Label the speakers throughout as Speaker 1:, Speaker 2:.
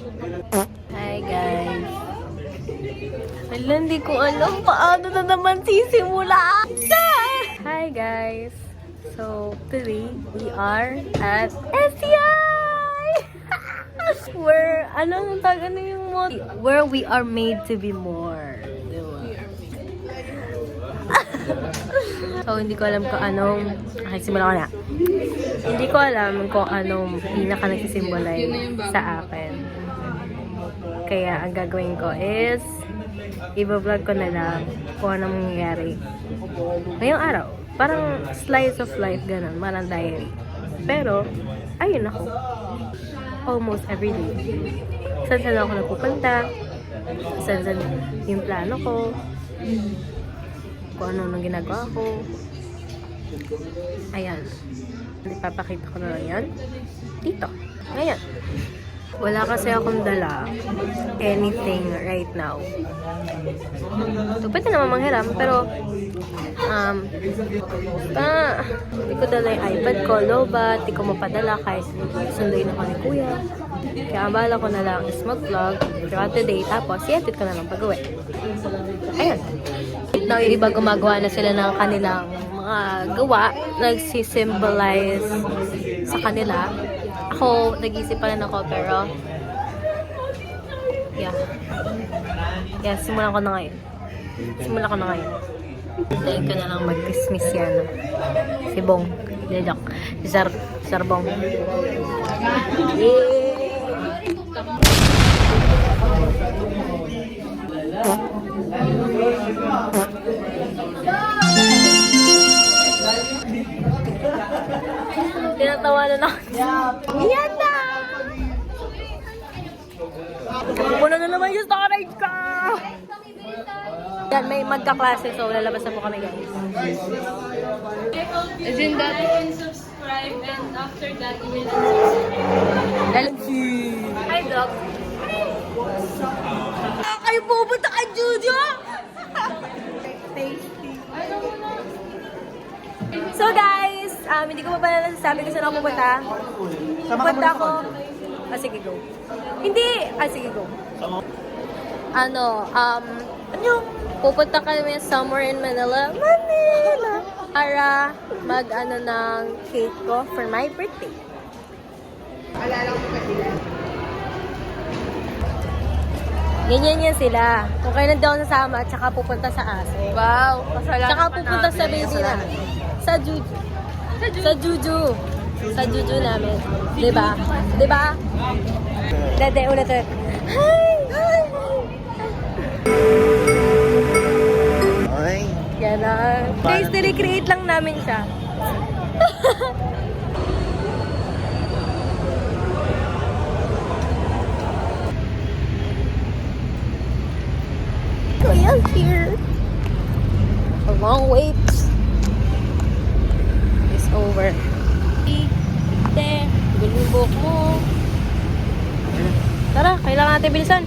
Speaker 1: Hi guys. Hala, hindi ko alam paano na naman sisimula. Hi guys. So, today we are at STI! Where we are made to be more. Diba? So, hindi ko alam kung anong... Okay, simula ko na. Hindi ko alam kung anong pinaka nagsisimbolize sa akin. Kaya, ang gagawin ko is i-vlog ko na lang kung anong mangyayari ngayong araw. Parang slice of life, ganun. Parang diary. Pero, ayun ako. Almost every day. Saan ako nagpupunta. Saan yung plano ko. Kung ano nang ginagawa ko. Ayan. Ipapakita ko na lang yan. Dito. Ngayon. Wala kasi akong dala anything right now. So, pwede naman manghiram, pero hindi ko dala yung iPad ko, lobat, hindi ko mapadala kahit sunduin ako ni Kuya. Kaya ang bala ko na lang is mag-vlog throughout the day, tapos i-edit ko na lang pag-uwi. Ayun. Now, yung iba gumagawa na sila ng kanilang mga gawa, nagsisymbolize sa kanila. Ako, nag-isip pa rin ako, pero yeah, simulan ko na ngayon. Dahil ko na lang mag-dismiss yan. Si Bong. Lilok. Si Sir Bong. Tinatawanan ako. Yan na! Puno na naman yung storage ka! Yan, may magkaklase, so lalabas na po kami, guys.
Speaker 2: As in that you can subscribe and after that you will unsubscribe.
Speaker 1: Hi, vlog. Kayo pupunta kay Juju! Tasty. So guys, hindi ko pa pala nasasabi kung saan ako pupunta. Pupunta ako. Sige, go. Hindi! Sige, go. Pupunta kami somewhere in Manila. Para ng cake ko for my birthday.
Speaker 2: Alala ko pa sila.
Speaker 1: Ganyan yan sila. Kung kailan daw nasama, tsaka pupunta sa aso.
Speaker 2: Wow!
Speaker 1: Tsaka pupunta sa baby namin. Sa Juju. Sa Juju. Sa Juju namin. Diba? Diba? Dede, ulit. Hi!
Speaker 3: Ay.
Speaker 1: Ganon. Guys, recreate lang namin siya. Kuya's here. A long wait is over. Bilibok mo. Tara, kailangan natin bilisan.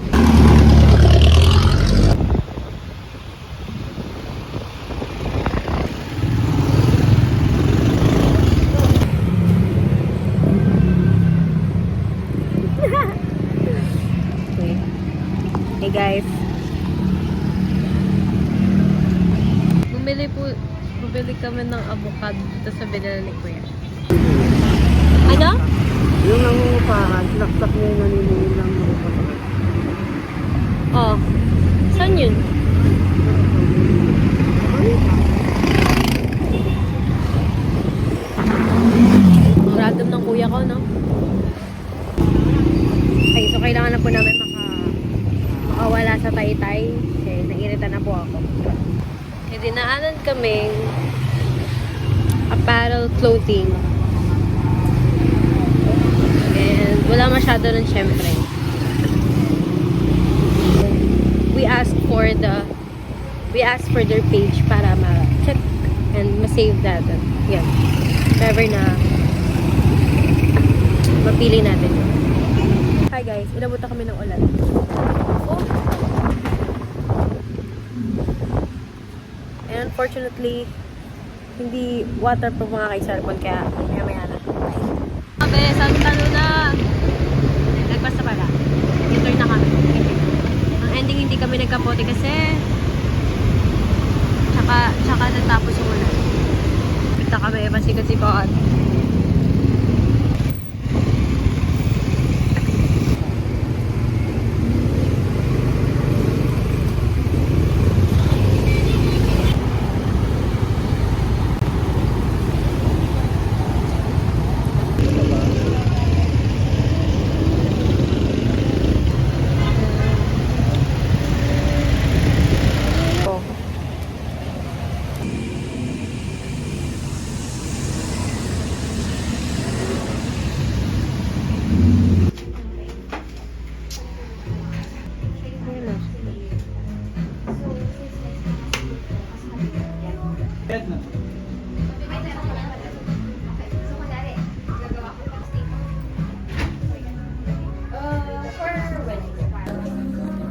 Speaker 1: Hey guys. Bumili kami ng avocado dito sa binila ni Kuya. Ano?
Speaker 3: Yung nangungupahan, laksak niya yung naninihin ng nangungupahan.
Speaker 1: Oh. Saan yun? Random ng kuya ko, no? Okay, so kailangan na po namin makawala sa Taytay. Okay, nairita na po ako. Okay, dinaanan kaming apparel clothing. And wala masyado nun syempre. We asked for their page para ma-check and ma-save that. Yan. Whatever na mapili natin. Hi guys, inabot na kami ng ulan. Oh. And unfortunately, hindi waterproof mga kay cellphone kaya maya na. Sabi, saan talo na? Nagpasta pala. kami nagkapote kasi tsaka natapos yung ulan. Kita kami, pasikat-sikat.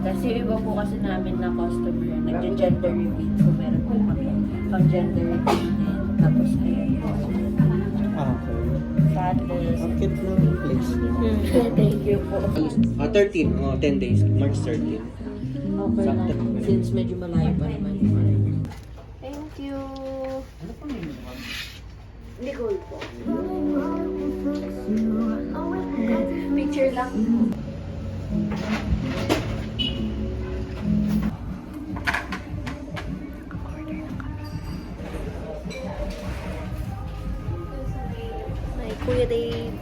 Speaker 1: Kasi yung iba po kasi namin na customer, nag-gender reveal. So, meron po kami pang gender reveal din. Tapos, ayun po.
Speaker 4: Okay.
Speaker 1: Saddles.
Speaker 4: Ang cute ng place niyo.
Speaker 1: Thank you po.
Speaker 4: 13, 10 days. March 13.
Speaker 1: Okay lang. Since medyo malayo pa naman. Thank you. Nicole po. Picture lang. Ay, Kuya Dave.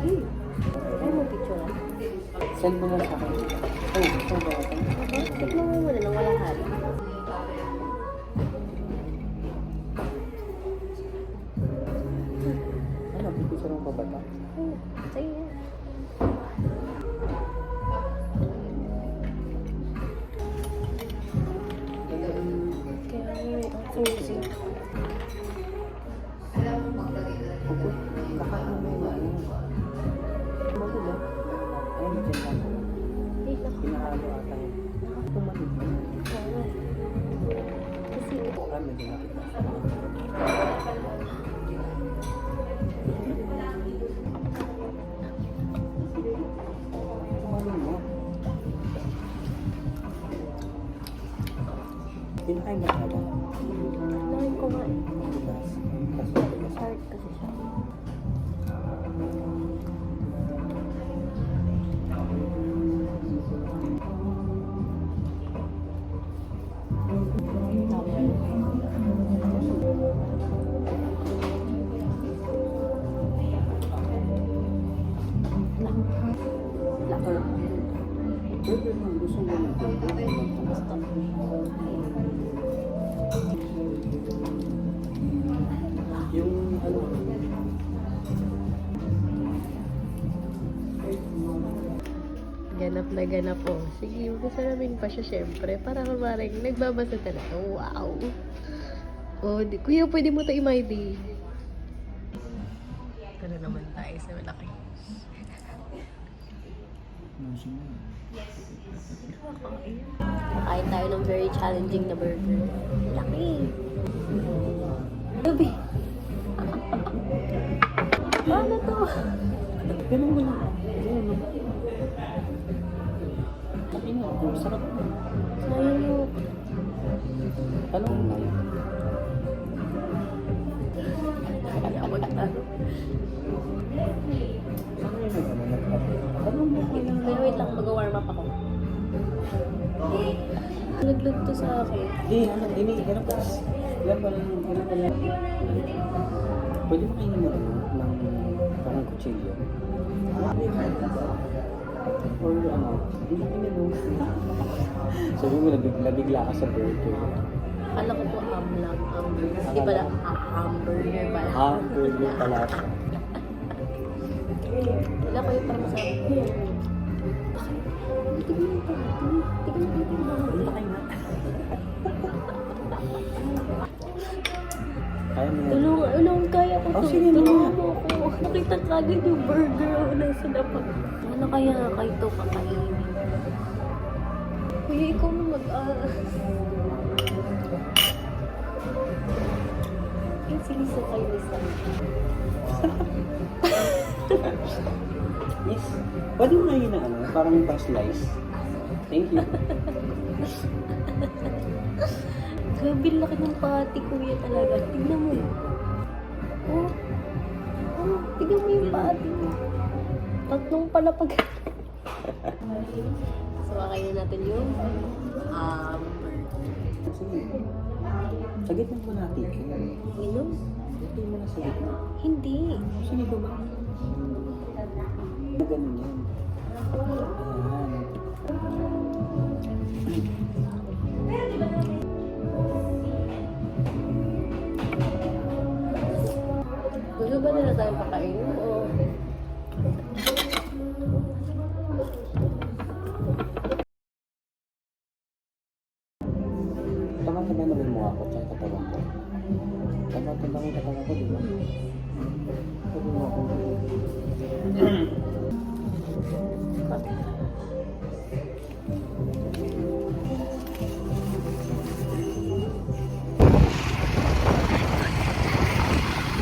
Speaker 1: Ay, mo picture lang.
Speaker 4: Send mo lang sa akin. Oh, ba ito?
Speaker 1: Tignan mo muna nang walang halo.
Speaker 4: Ano, pipicture mo ba ito?
Speaker 1: Sige. Kaya, sige.
Speaker 4: Okay. Kakain mo na yun. Magulo. Ayun, dyan lang.
Speaker 1: Wait lang.
Speaker 4: Pinahalo ata yun. Tumalit mo.
Speaker 1: Kasi,
Speaker 4: Ah, medyo nakita. Ano mo? Pinakain mo talaga.
Speaker 1: nahin ko nga eh.
Speaker 4: Matigas. Kasi matigas.
Speaker 1: Hard kasi siya.
Speaker 4: Lakar. Pwede mo, gusto mo na.
Speaker 1: Gusto.
Speaker 4: Yung ano,
Speaker 1: Ganap na ganap po. Sige, masalamin pa siya syempre. Para kumaring nagbabasa talaga. Wow! Oh, kuya, pwede mo ito i-my-day. Ito na naman tayo sa malaki. Kakain tayo ng very challenging na burger. Laki! Gabi! Paano to?
Speaker 4: ganun ba? Ganun. Sabi nga, sarap.
Speaker 1: Mayroon.
Speaker 4: Tanong mo na.
Speaker 1: Kaya magtanong.
Speaker 4: Ano yun naman? Tanong mo.
Speaker 1: Pero to sa akin.
Speaker 4: Hindi, hirap ka. Hirap ka lang. Pwede mo kainin mo ng parang kutsilyo. Or ano, hindi ka mo. Sabi mo, nabigla ka sa burger.
Speaker 1: Akala ko po lang. Di pala, hamburger pala.
Speaker 4: Hamburger pala.
Speaker 1: Wala ko yung parang sabi ko.
Speaker 4: Kaya mo yan.
Speaker 1: Tulong, kaya ko
Speaker 4: Oh,
Speaker 1: to.
Speaker 4: sige na.
Speaker 1: Tulungan mo ako. Nakita ka agad yung burger. Nasa dapat. Ano kaya kayo to kakainin? Kuya, ikaw na sige sa kayo isa.
Speaker 4: Yes. Pwede mo kainin na ano, parang pang-slice. Thank you.
Speaker 1: Grabe laki ng pati, kuya talaga. Tignan mo. Oh, tignan mo yung pati mo. Tatlong palapag. So, kakainin natin yung
Speaker 4: Sige. Sa gitna mo natin.
Speaker 1: inom?
Speaker 4: Lagay mo na sa gitna.
Speaker 1: Hindi.
Speaker 4: Sige ba ba? Ganun yan. Ayan.
Speaker 1: Gusto ba nila tayo pakainin o?
Speaker 4: Tama-tama na mo ako sa katawan ko. Tama-tama ang katawan ko, di ba? Pwede mo ako.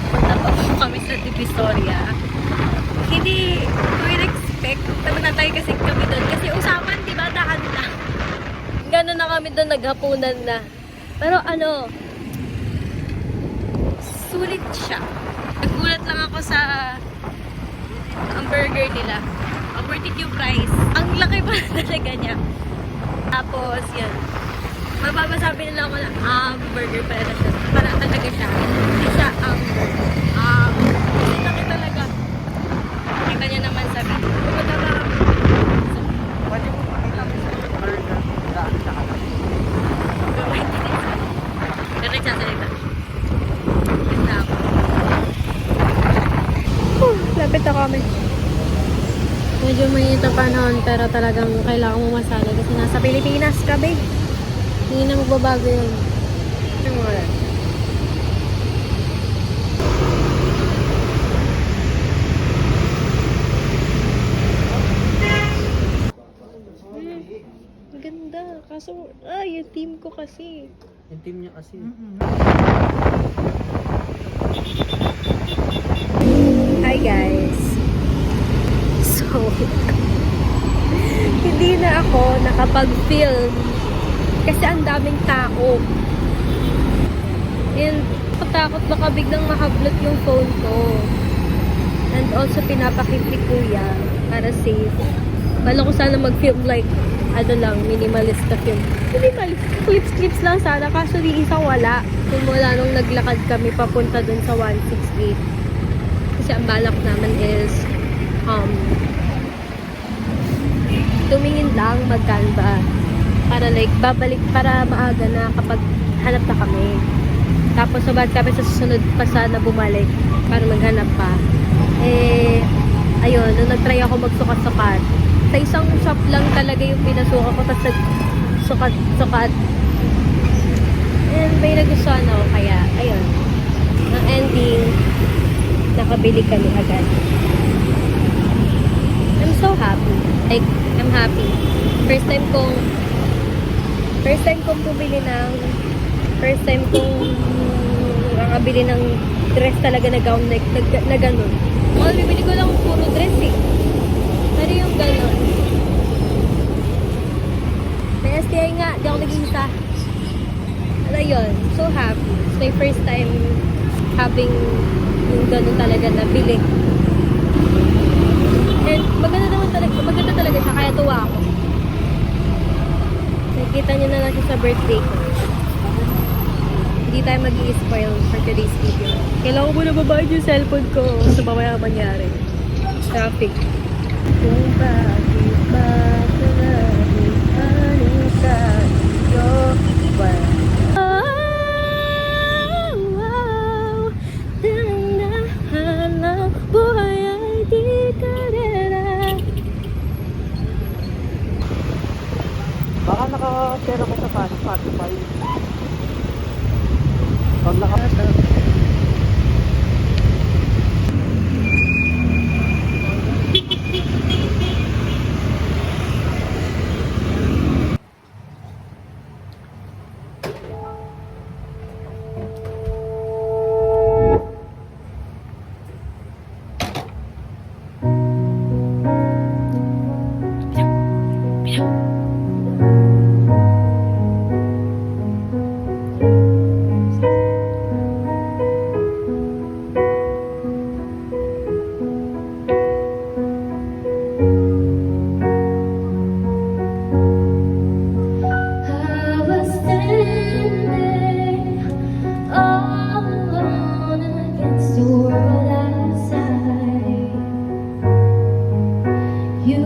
Speaker 1: Punta pa po kami sa Divisoria. Hindi ko in-expect. Tayo kasi kami doon. Kasi usapan, di ba, daan na. Gano'n na kami doon, naghapunan na. Pero ano, sulit siya. Nagulat lang ako sa hamburger nila. Worth it yung price. Ang laki pa talaga niya. Tapos, yan. Mababasabi nila ako na hamburger pala na siya. Para talaga siya. Hindi siya kasi laki talaga. Kita niya naman sa video. Pumunta ba?
Speaker 4: Pwede mo pakita mo sa burger. Daan sa kanan.
Speaker 1: Pero nagsasalita. Ganda ako. Lapit na kami. Medyo mainit ang panahon pero talagang kailangan mo masala kasi nasa Pilipinas ka, babe. Hindi na magbabago yun. Ano mo yan? Ganda. Kaso, yung team ko kasi.
Speaker 4: Yung team niya kasi.
Speaker 1: Hi guys. So, hindi na ako nakapag-film kasi ang daming tao. And takot baka biglang mahablot yung phone ko. And also pinapakit ni Kuya para safe. Bala ko sana mag-film like ano lang, minimalist na film. Minimalist. Clips lang sana kaso di isang wala. Simula nung naglakad kami papunta dun sa 168. Kasi ang balak naman is tumingin lang mag-Canva para like babalik para maaga na kapag hanap na kami. Tapos sabad kami sa susunod pa sana bumalik para maghanap pa. Ayun, nung nag-try ako magsukat-sukat, sa isang shop lang talaga yung pinasuka ko, tapos sukat-sukat. And may nagustuhan ako, kaya ayun. Ang ending, nakabili kami agad. I'm so happy. Like, I'm happy. First time kong bumili ng nakabili ng dress talaga na gown na ganun. All bibili ko lang puro dress eh. Pero yung ganun. May STI nga, di ako nag-iisa. Ano yun, so happy. It's my first time having yung ganun talaga na bili. And maganda talaga siya, kaya tuwa ako. Nakikita niyo na lang siya sa birthday ko. Hindi tayo mag-i-spoil for today's video. Kailangan ko na babahin yung cellphone ko sa mamaya mangyari. Traffic. Kung bakit ba ano sa iyo ba? Dahan-dahan ang buhay ay di karera.
Speaker 3: Baka nakapera ko sa Spotify. Pag naka...
Speaker 2: I was standing all alone against the world outside. You